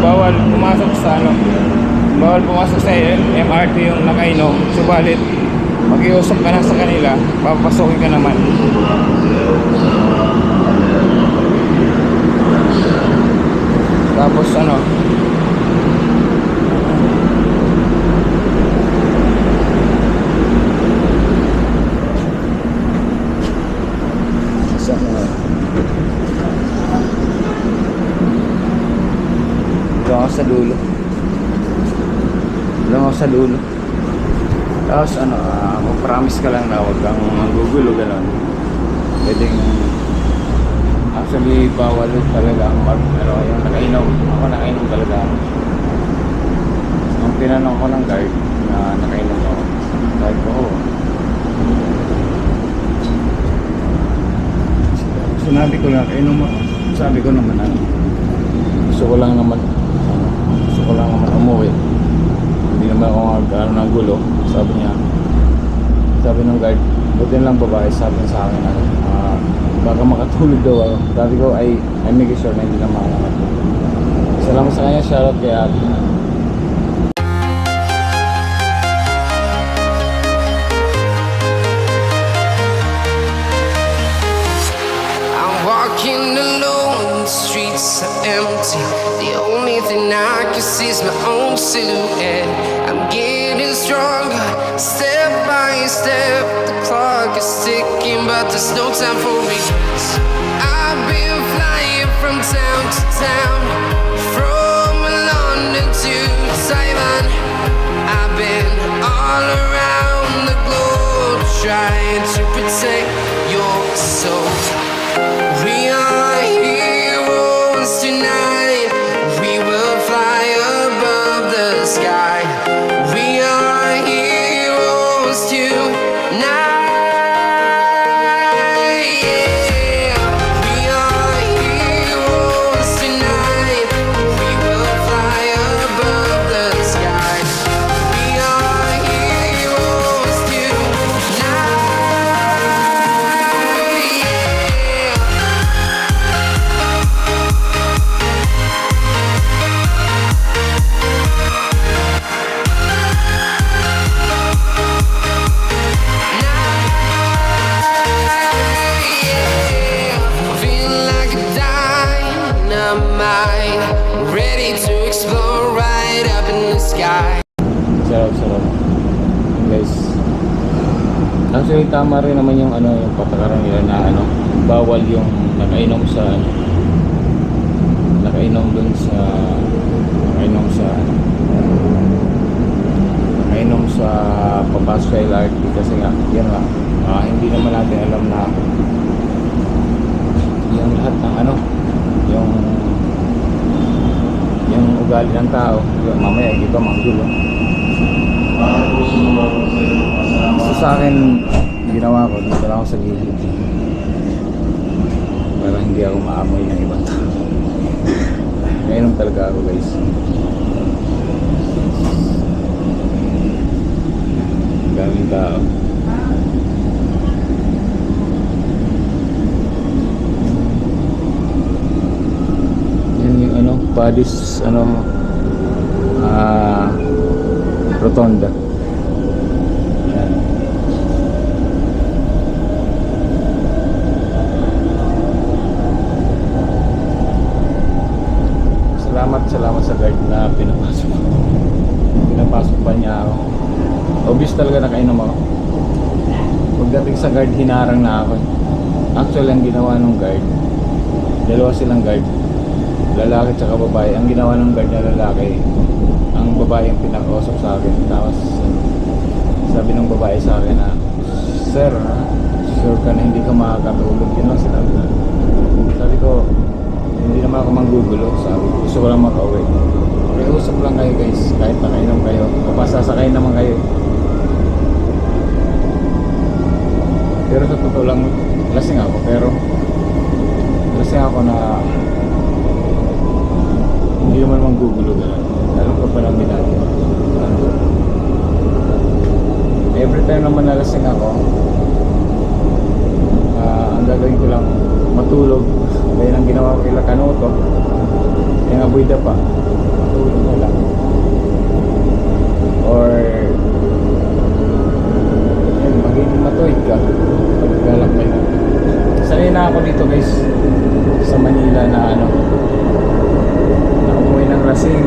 bawal pumasok sa MRT yung nakainom. Subalit mag-iusap ka na sa kanila, papasukin ka naman. Tapos doon ako sa dulo. Tapos mag-promise ka lang na huwag kang magugulo, gano'n. Pwedeng actually bawal talaga ang yung nakainom. Ako nakainom talaga. Nung tinanong ko ng guard na nakainom ako, sabi ko, sinabi ko lang, sabi ko naman gusto ko lang naman umuwi. Hindi naman ako ng gulo. Sabi ng guard, buti lang babae, sabi sa akin baka makatulog daw ako. Sabi ko, I make sure na hindi na makakatulog. Salamat sa kanya, shoutout kay Ate. Walking alone, the streets are empty. The only thing I can see is my own silhouette. I'm getting stronger, step by step. The clock is ticking, but there's no time for regrets. I've been flying from town to town, from London to Taiwan. I've been all around the globe, trying to protect your soul. We are heroes tonight. We will fly above the sky. We are heroes tonight. Yeah. We are heroes tonight. We will fly above the sky. We are heroes tonight. Ready to explore right up in the sky. Sarap guys. Actually tama rin naman yung yung patakaran nila na bawal yung nakainom sa papasok sa LRT kasi nga yan nga hindi naman natin alam na yung lahat ng yung ugali ng tao, mamaya hindi pa manggulo. So sa akin, ginawa ko, dito lang ako sa gilid para hindi ako maamoy ng ibang tao. Ngayon talaga ako guys. Daming tao. Padis rotonda. Yan. Salamat sa guard na pinapasok pa niya ako. Obvious talaga nakainom ako. Pagdating sa guard, hinarang na ako. Actually ang ginawa ng guard, dalawa silang guard, lalaki tsaka babae. Ang ginawa ng guard na lalaki, ang babae yung pinakausap sa akin. Tapos sabi ng babae sa akin na, "Sir, sure ka na hindi ka makakatulog?" Yun ang sinabi na. Sabi ko, hindi naman ako manggugulo. Sabi ko, gusto ko lang makauwi. Pakiusap lang kayo guys, kahit nakainom kayo, papasasakay naman kayo. Pero sa totoo lang, lasing ako. Pero lasing ako na hindi naman manggugulo gano'n. Lalo ko pa lang ginagawa. Every time naman nalasing ako, ang gagawin ko lang matulog. Kaya ang ginawa ko kila Kanuto, kaya nga amoy dapa, tulog ka lang. Or yun, maging matuwid ka paglalakbay ka. Sanay na ako dito guys sa Manila na ano, na umuwi ng lasing.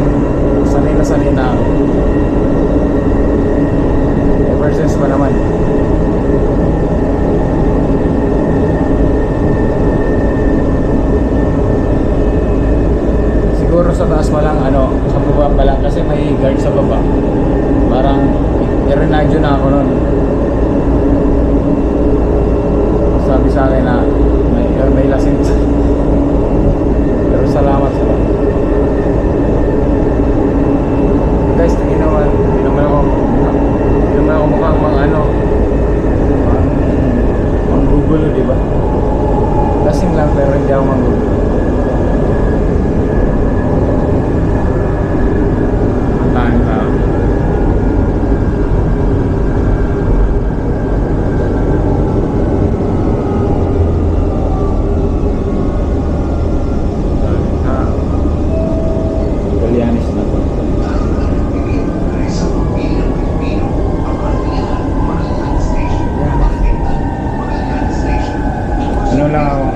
Sanay na ako. Ever since pa naman. Siguro sa taas pa lang, ano, sa baba pa lang kasi may guard sa baba. Parang irenadyo na ako nun. Sabi sa akin na may lasing. Pero salamat sila. Guys, hindi naman ako mukhang mga ano, manggugulo, di ba? Lasing lang pero hindi ako manggugulo. Tahan ka. Italianis na to. Ano lang ako,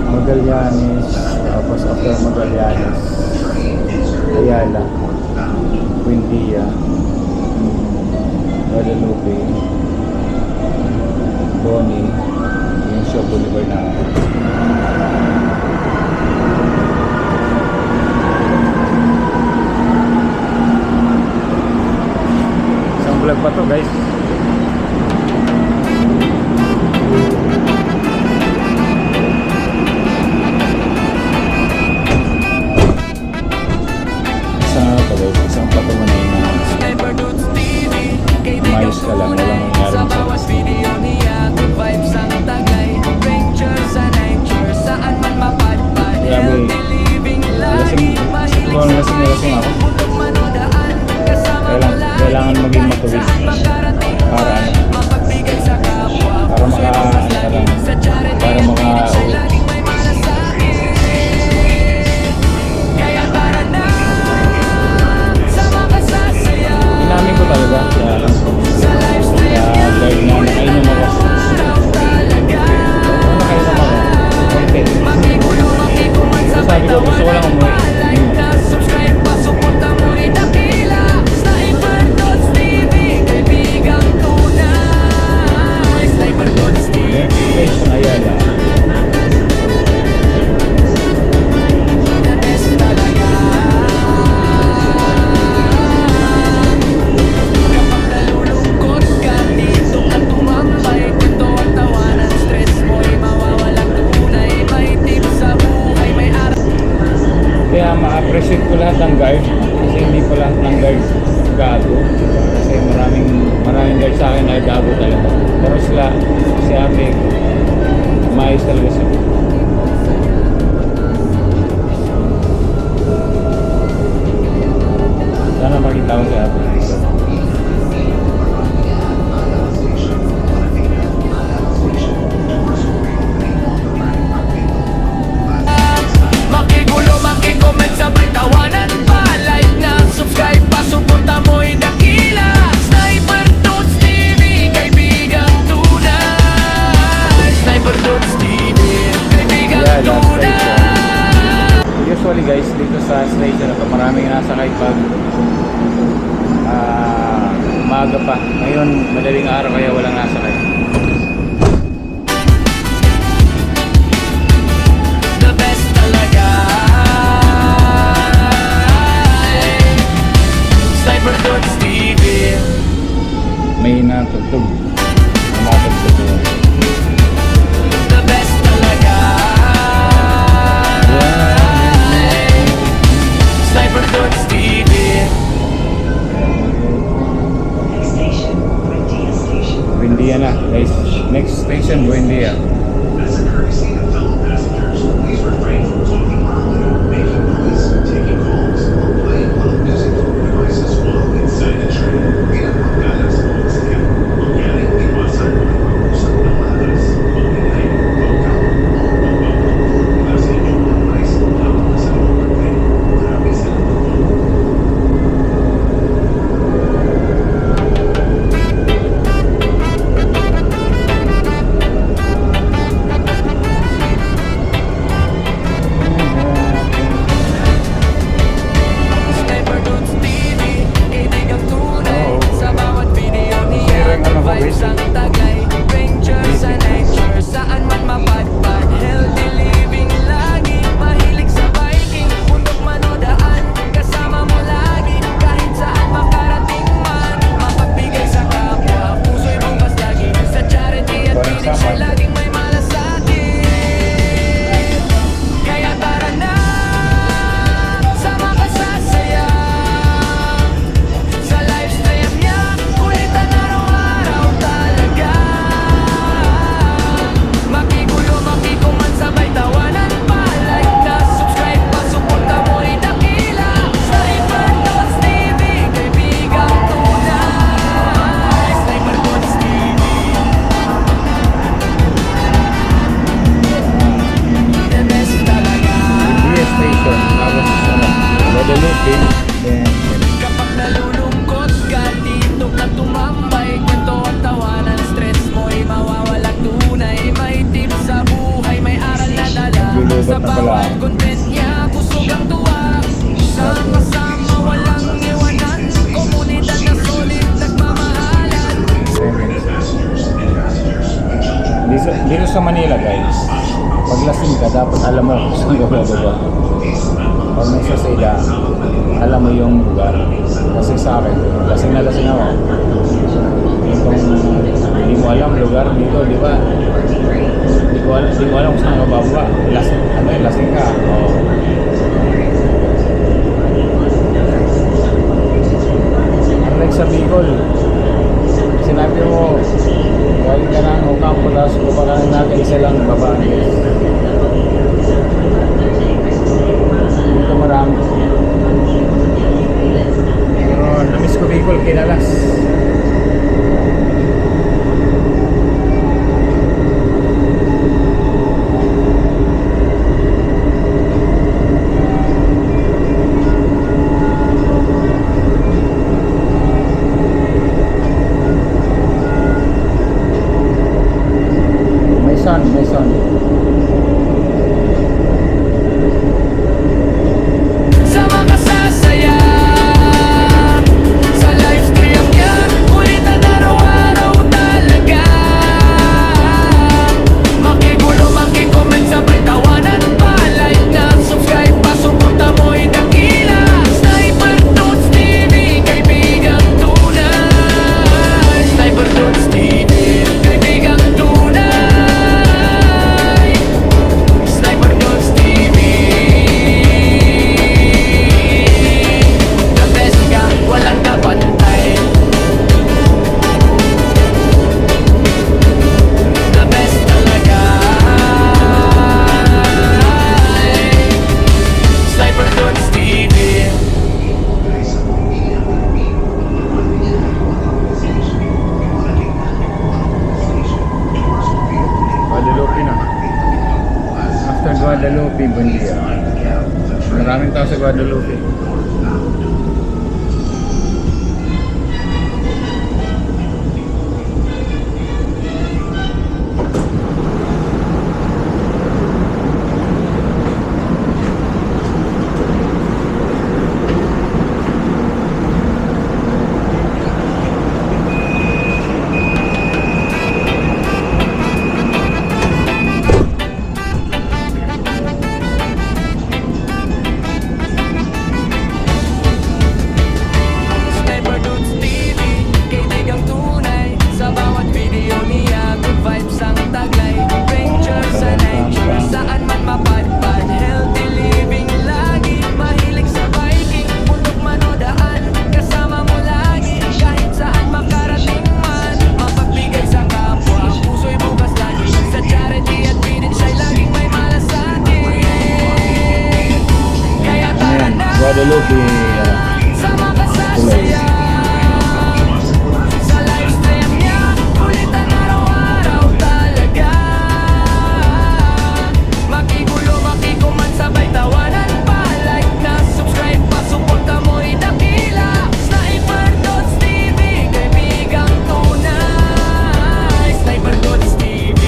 Magallanes, tapos after Magallanes, Ayala, Buendia, Guadalupe, Boni, yung Shaw Boulevard na ako. Isang vlog pa to guys. Isang patunay na umayos ka lang, walang nangyari grabe, lasing ako. Kailangan maging matuwid para maka-uwi. Inamin ko talaga kaya guard na nakainom ako. Nakainom ako content. So sabi ko gusto ko lang umuwi. Destination Ayala. Kaya ma-appreciate ko lahat ng guard kasi hindi ko lahat ng guard gago, kasi maraming guard sa akin ay gago talaga, pero sila si ate maayos talaga siya. Sana makita ko si ate. Usually guys, dito sa station na to maraming nasakay pag umaga pa. Ngayon madaling araw kaya walang nasakay. The best talaga. Sniper Dots TV. May natugtog. The best talaga. Sniper Dots TV. Buendia na guys. Next station Buendia. As a courtesy to fellow passengers, please refrain from talking loudly, making noise, taking calls, or playing loud music from devices while inside the train. Bilang paggalang sa mga sakyan, mangyaring iwasan ang pag-usap ng madalas, mag-ingay, pagkaw, o pagbabaw mula sa inyong device habang nasa loob ng content niya, busog ang tuwa. Sama-sama, walang iwanan. Komunidad na solid, nagmamahalan. Dito sa Manila guys, pag lasing ka dapat alam mo kung saan ka bababa. Pag may sasayda, alam mo yung lugar. Kasi sa akin, lasing na lasing ako. Kung hindi mo alam lugar dito, di ba? Hindi ko alam kung saan ka bababa. Lasing ka. Oh. Unlike sa Bicol, sinabi mo, galing ka ng Ocampo, tapos kung baka natin isa lang babaan. Dito marami. Pero namiss ko Bicol, kinalas. May sun. Sama ka sa saya, sa livestream niya, ulitan araw-araw talaga. Makigulo, makicomment, sabay tawanan pa. Like na, subscribe pa, suporta mo'y dakila. Sniper Toons TV, kaibigang tunay. Sniper Toons TV, kaibigang tunay. Sniper Toons TV, the best ka, walang kapantay. The best talaga. Sniper Toons TV. Guadalupe na. After Guadalupe, Buendia. Maraming tao sa Guadalupe. Sniper Toons TV, kaibigang tunay. Sa bawat video niya, good vibes ang taglay. Rangers and Rangers, saan man mapadpad. Healthy living lagi, mahilig sa biking. Bundok man o daan, kasama mo lagi. Kahit saan makarating man, mapagbigay sa kapwa. Puso'y bukas lagi, sa charity at pinit siya'y laging may malasakit. Kaya tara Ayan, na, Guadalupe. sama ka sa saya. Sa livestream niya, ulitan araw-araw talaga. Makigulo, makikuman, sabay tawanan pa. Like na, subscribe pa, suporta mo'y dakila. Sniper Toons TV, kaibigang tunay. Sniper Toons TV,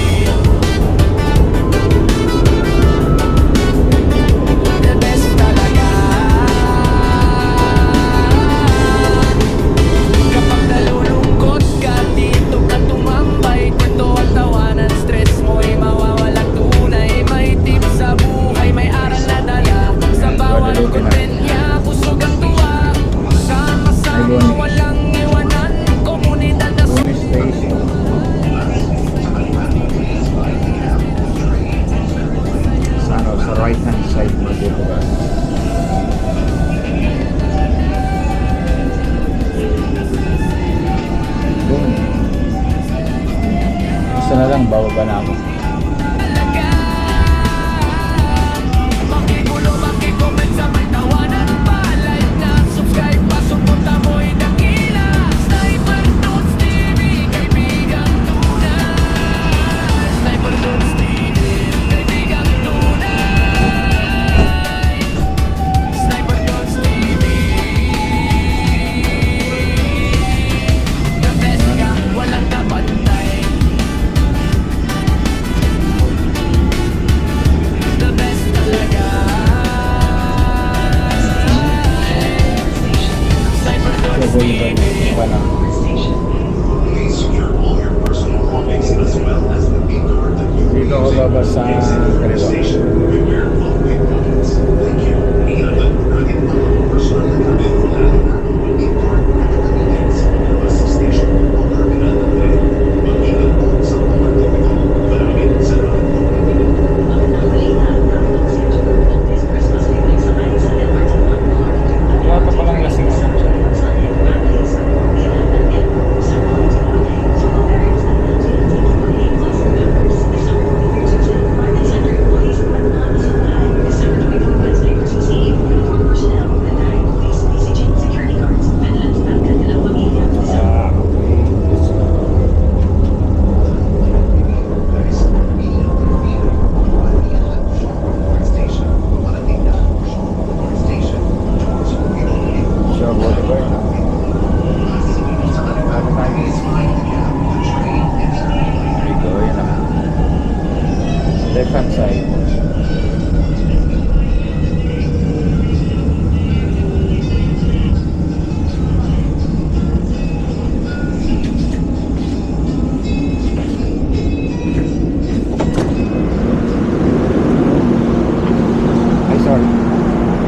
the best talaga. Kapag nalulungkot ka, dito ka tumambay. Kwento at tawanan, stress mo'y mawawalang tunay. May tips sa buhay, may aral na dala. Sa bawat content niya, busog ang tuwa. Sama-sama, walang iwanan. Komunidad na Police station. Sa right hand side mo dito guys. Doon. Isa na lang, bababa na ako. talaga. Makigulo, makicomment, sabay tawanan pa. Like na, subscribe pa, suporta mo'y dakila. Sniper Toons TV, kaibigang tunay. Sniper Toons TV, kaibigang tunay. Sniper Toons TV, the best ka, walang kapantay.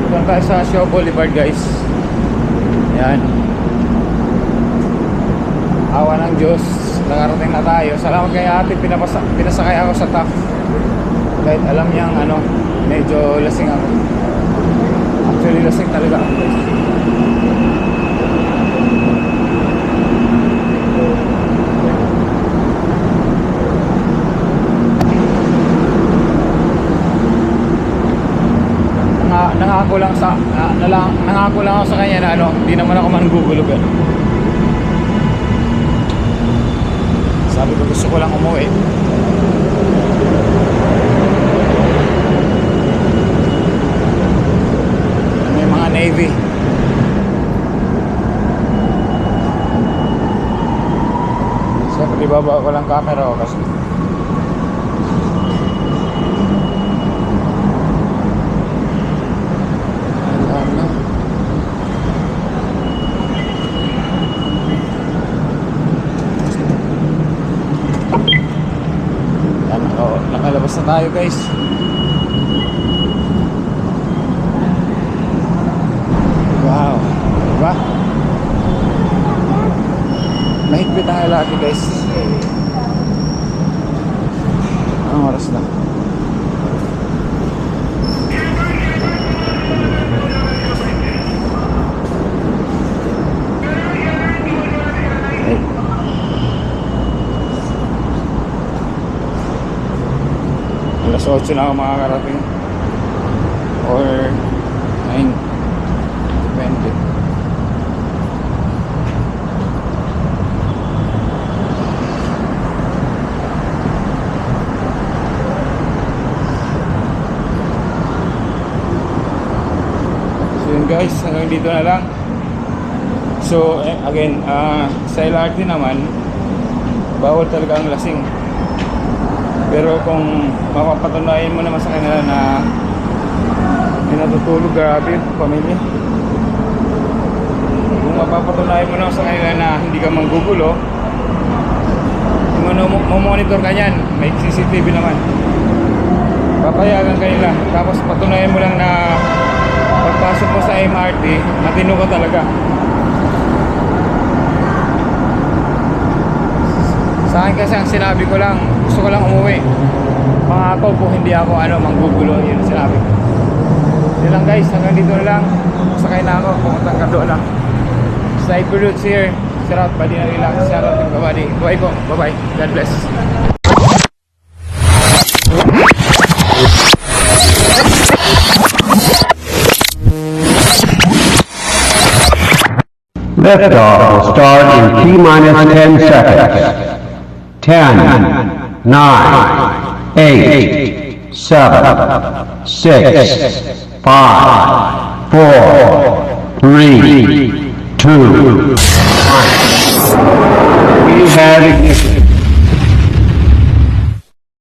Doon tayo sa Shaw Boulevard guys. Yan. Awa ng Diyos, nakarating na tayo. Salamat kay ate, pinasakay ako sa TAF. Kahit alam niyang medyo lasing ako. Actually lasing talaga ako guys. Nangako lang ako sa kanya na hindi naman ako manggugulog Sabi ko gusto ko lang umuwi. May mga Navy. Siyempre ibaba ko lang camera ko kasi nakalabas na tayo guys. Wow, diba? Mahigpit ang lalaki guys. Anong oras na? Alas 8 na ako makakarating or 9 depende. So yun guys, hanggang dito na lang. So again, sa LRT naman bawal talaga ang lasing. Pero kung mapapatunayan mo naman sa kanila na hindi natutulog, grabe yung pamilya. Kung mapapatunayan mo naman sa kanila na hindi ka manggugulo, monitor ka yan, may CCTV naman. Papayagan ka nila. Tapos patunayan mo lang na pagpasok mo sa MRT, matino ka talaga. Sa akin kasi ang sinabi ko lang, gusto ko lang umuwi. Pangako po hindi ako manggugulo, yun ang sinabi ko. Yun lang guys, hanggang dito na lang. Sakay na ako, pumunta ka doon lang. Side routes here. Shout out, body na relax. Shout out, everybody. Bye po, bye bye. God bless. Liftoff will start in T-minus 10 seconds. 10, 9, 8, 7, 6, 5, 4, 3, 2, 1. We have ignition.